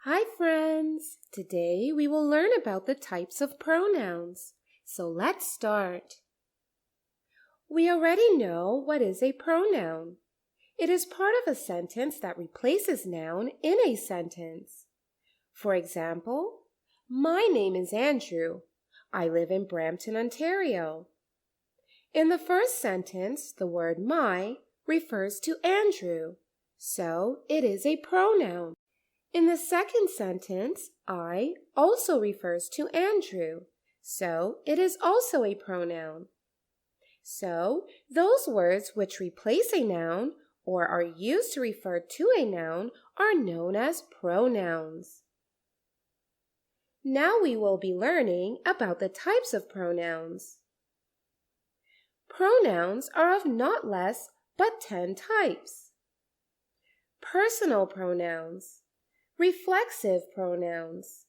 Hi friends! Today we will learn about the types of pronouns. So let's start. We already know what is a pronoun. It is part of a sentence that replaces noun in a sentence. For example, my name is Andrew. I live in Brampton, Ontario. In the first sentence, the word my refers to Andrew, so it is a pronoun. In the second sentence, I also refers to Andrew, so it is also a pronoun. So, those words which replace a noun or are used to refer to a noun are known as pronouns. Now we will be learning about the types of pronouns. Pronouns are of not less but 10 types. Personal pronouns, reflexive pronouns,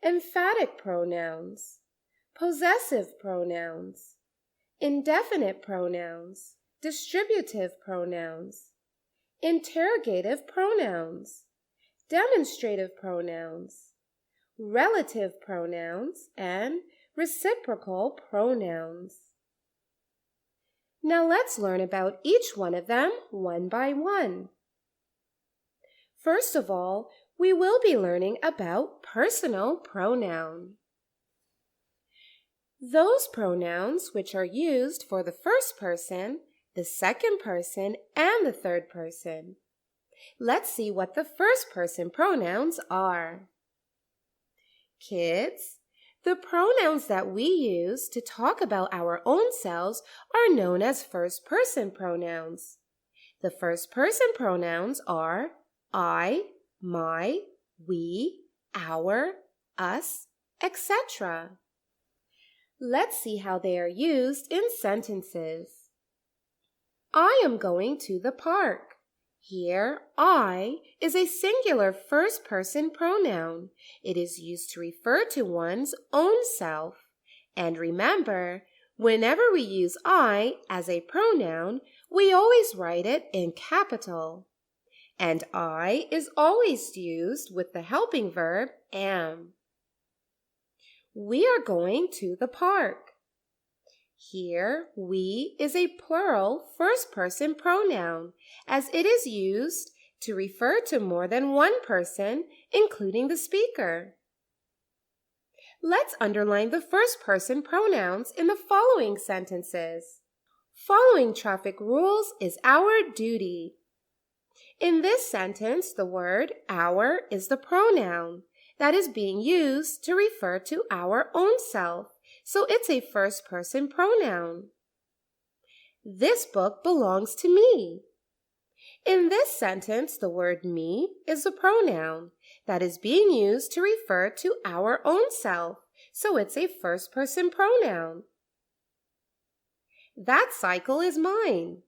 emphatic pronouns, possessive pronouns, indefinite pronouns, distributive pronouns, interrogative pronouns, demonstrative pronouns, relative pronouns, and reciprocal pronouns. Now let's learn about each one of them one by one. First of all, we will be learning about personal pronoun. Those pronouns which are used for the first person, the second person, and the third person. Let's see what the first person pronouns are. Kids, the pronouns that we use to talk about our own selves are known as first person pronouns. The first person pronouns are I, my, we, our, us, etc. Let's see how they are used in sentences. I am going to the park. Here, I is a singular first-person pronoun. It is used to refer to one's own self. And remember, whenever we use I as a pronoun, we always write it in capital. And I is always used with the helping verb am. We are going to the park. Here, we is a plural first-person pronoun, as it is used to refer to more than one person, including the speaker. Let's underline the first-person pronouns in the following sentences. Following traffic rules is our duty. In this sentence, the word our is the pronoun that is being used to refer to our own self, so it's a first-person pronoun. This book belongs to me. In this sentence, the word me is a pronoun that is being used to refer to our own self, so it's a first-person pronoun. That cycle is mine.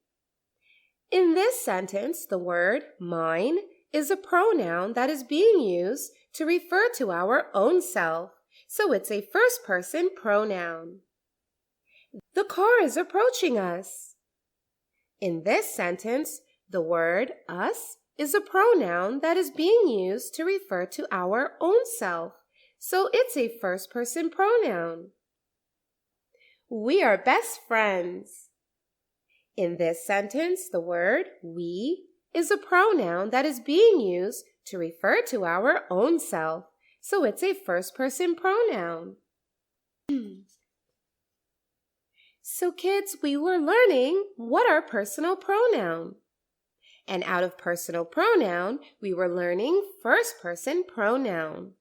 In this sentence, the word mine is a pronoun that is being used to refer to our own self, so it's a first-person pronoun. The car is approaching us. In this sentence, the word us is a pronoun that is being used to refer to our own self, so it's a first-person pronoun. We are best friends. In this sentence, the word we is a pronoun that is being used to refer to our own self, so it's a first-person pronoun. So kids, we were learning what are personal pronoun. And out of personal pronoun, we were learning first-person pronoun.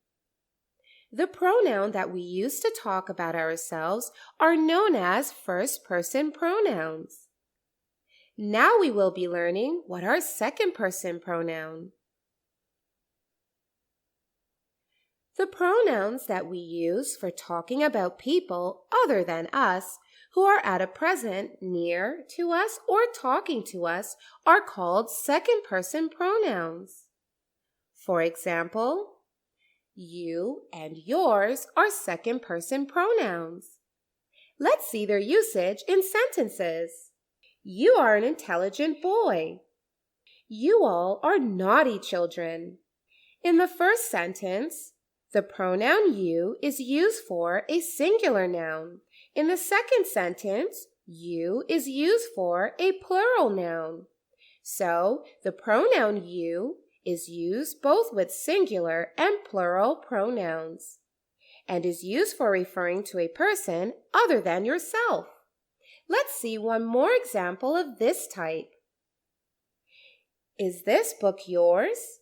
The pronoun that we use to talk about ourselves are known as first-person pronouns. Now we will be learning what are second-person pronoun. The pronouns that we use for talking about people other than us who are at a present near to us or talking to us are called second-person pronouns. For example, you and yours are second-person pronouns. Let's see their usage in sentences. You are an intelligent boy. You all are naughty children. In the first sentence, the pronoun you is used for a singular noun. In the second sentence, you is used for a plural noun. So, the pronoun you is used both with singular and plural pronouns and is used for referring to a person other than yourself. Let's see one more example of this type. Is this book yours?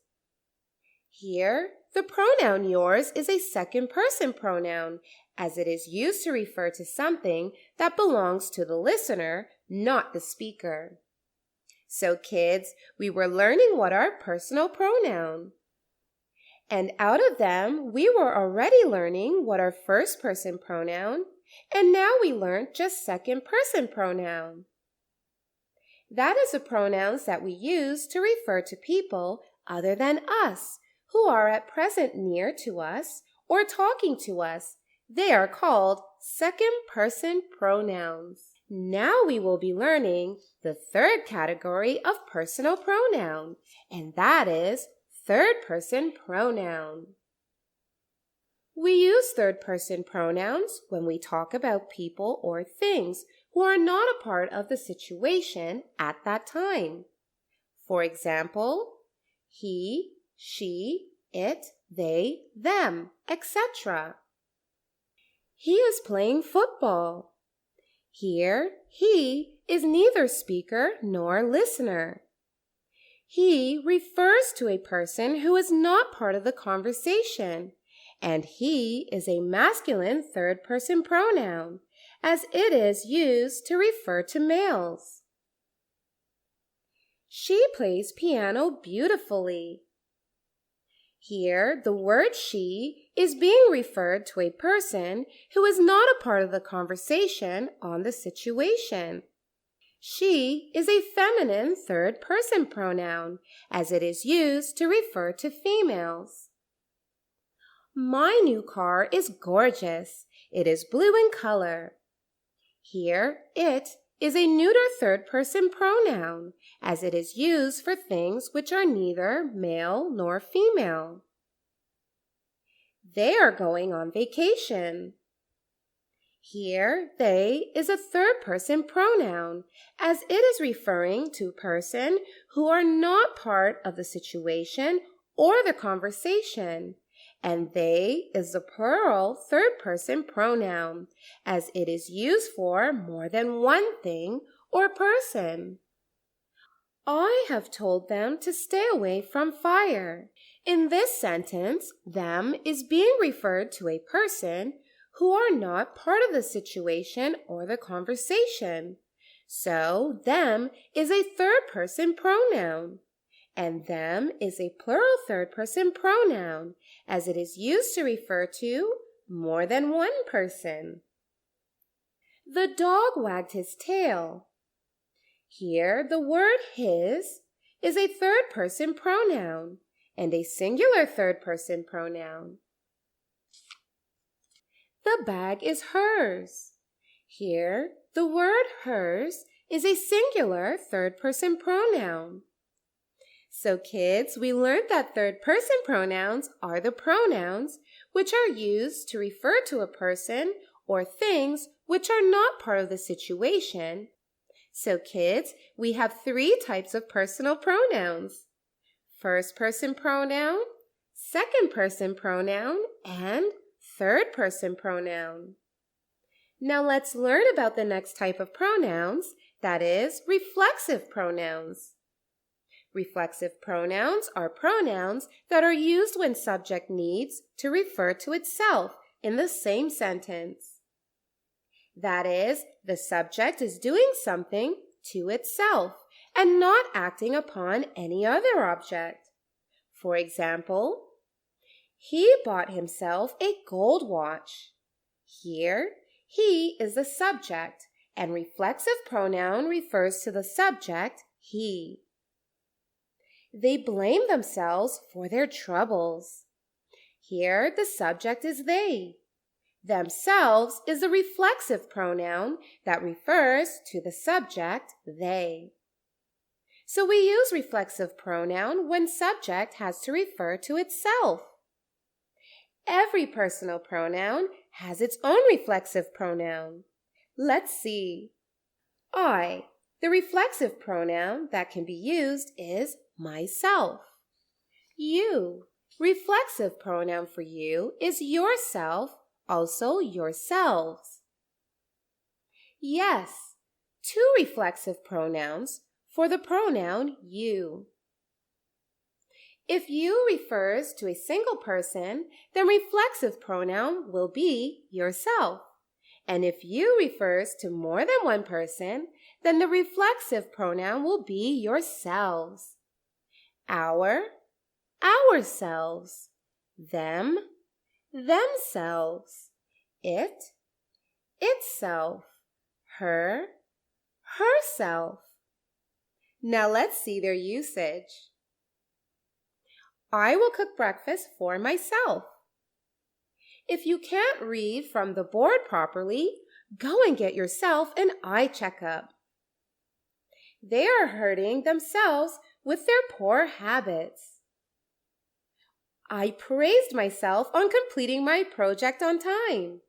Here, the pronoun yours is a second-person pronoun, as it is used to refer to something that belongs to the listener, not the speaker. So kids, we were learning what are personal pronouns. And out of them, we were already learning what are first-person pronoun, and now we learned just second-person pronoun. That is the pronouns that we use to refer to people other than us, who are at present near to us or talking to us. They are called second-person pronouns. Now we will be learning the third category of personal pronoun, and that is third-person pronoun. We use third-person pronouns when we talk about people or things who are not a part of the situation at that time. For example, he, she, it, they, them, etc. He is playing football. Here, he is neither speaker nor listener. He refers to a person who is not part of the conversation, and he is a masculine third-person pronoun, as it is used to refer to males. She plays piano beautifully. Here, the word she is being referred to a person who is not a part of the conversation on the situation. She is a feminine third-person pronoun, as it is used to refer to females. My new car is gorgeous. It is blue in color. Here, it is a neuter third-person pronoun, as it is used for things which are neither male nor female. They are going on vacation. Here, they is a third-person pronoun, as it is referring to a person who are not part of the situation or the conversation, and they is the plural third-person pronoun, as it is used for more than one thing or person. I have told them to stay away from fire. In this sentence, them is being referred to a person who are not part of the situation or the conversation. So, them is a third-person pronoun, and them is a plural third-person pronoun, as it is used to refer to more than one person. The dog wagged his tail. Here, the word his is a third-person pronoun and a singular third-person pronoun. The bag is hers. Here, the word hers is a singular third-person pronoun. So kids, we learned that third-person pronouns are the pronouns which are used to refer to a person or things which are not part of the situation. So kids, we have 3 types of personal pronouns: first-person pronoun, second-person pronoun, and third-person pronoun. Now let's learn about the next type of pronouns, that is, reflexive pronouns. Reflexive pronouns are pronouns that are used when subject needs to refer to itself in the same sentence. That is, the subject is doing something to itself and not acting upon any other object. For example, he bought himself a gold watch. Here, he is the subject, and reflexive pronoun refers to the subject, he. They blame themselves for their troubles. Here, the subject is they. Themselves is a reflexive pronoun that refers to the subject, they. So we use reflexive pronoun when subject has to refer to itself. Every personal pronoun has its own reflexive pronoun. Let's see. I, the reflexive pronoun that can be used is myself. You, reflexive pronoun for you is yourself, also yourselves. Yes, two reflexive pronouns for the pronoun you. If you refers to a single person, then reflexive pronoun will be yourself. And if you refers to more than one person, then the reflexive pronoun will be yourselves. Our, ourselves. Them, themselves. It, itself. Her, herself. Now let's see their usage. I will cook breakfast for myself. If you can't read from the board properly, go and get yourself an eye checkup. They are hurting themselves with their poor habits. I praised myself on completing my project on time.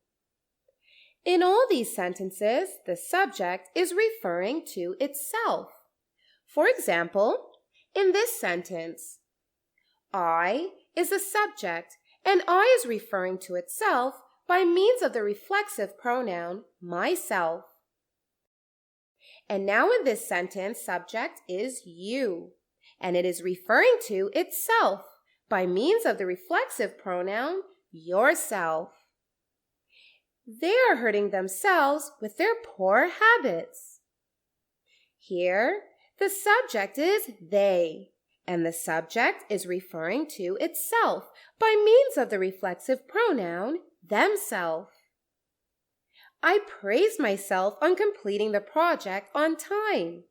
In all these sentences, the subject is referring to itself. For example, in this sentence, I is the subject, and I is referring to itself by means of the reflexive pronoun myself. And now in this sentence, subject is you, and it is referring to itself by means of the reflexive pronoun yourself. They are hurting themselves with their poor habits. Here, the subject is they, and the subject is referring to itself by means of the reflexive pronoun themselves. I praised myself on completing the project on time.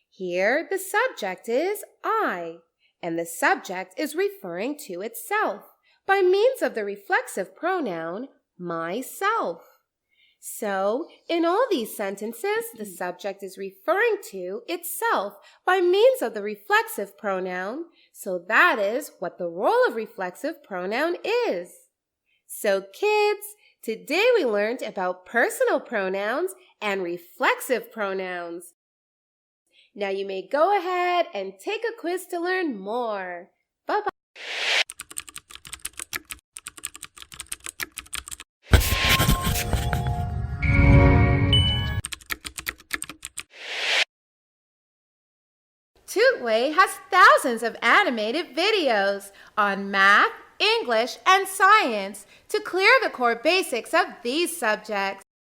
Here, the subject is I, and the subject is referring to itself by means of the reflexive pronoun myself. So, in all these sentences, the subject is referring to itself by means of the reflexive pronoun, so that is what the role of reflexive pronoun is. So, kids, today we learned about personal pronouns and reflexive pronouns. Now you may go ahead and take a quiz to learn more. Bye-bye. Tutway has thousands of animated videos on math, English, and science to clear the core basics of these subjects.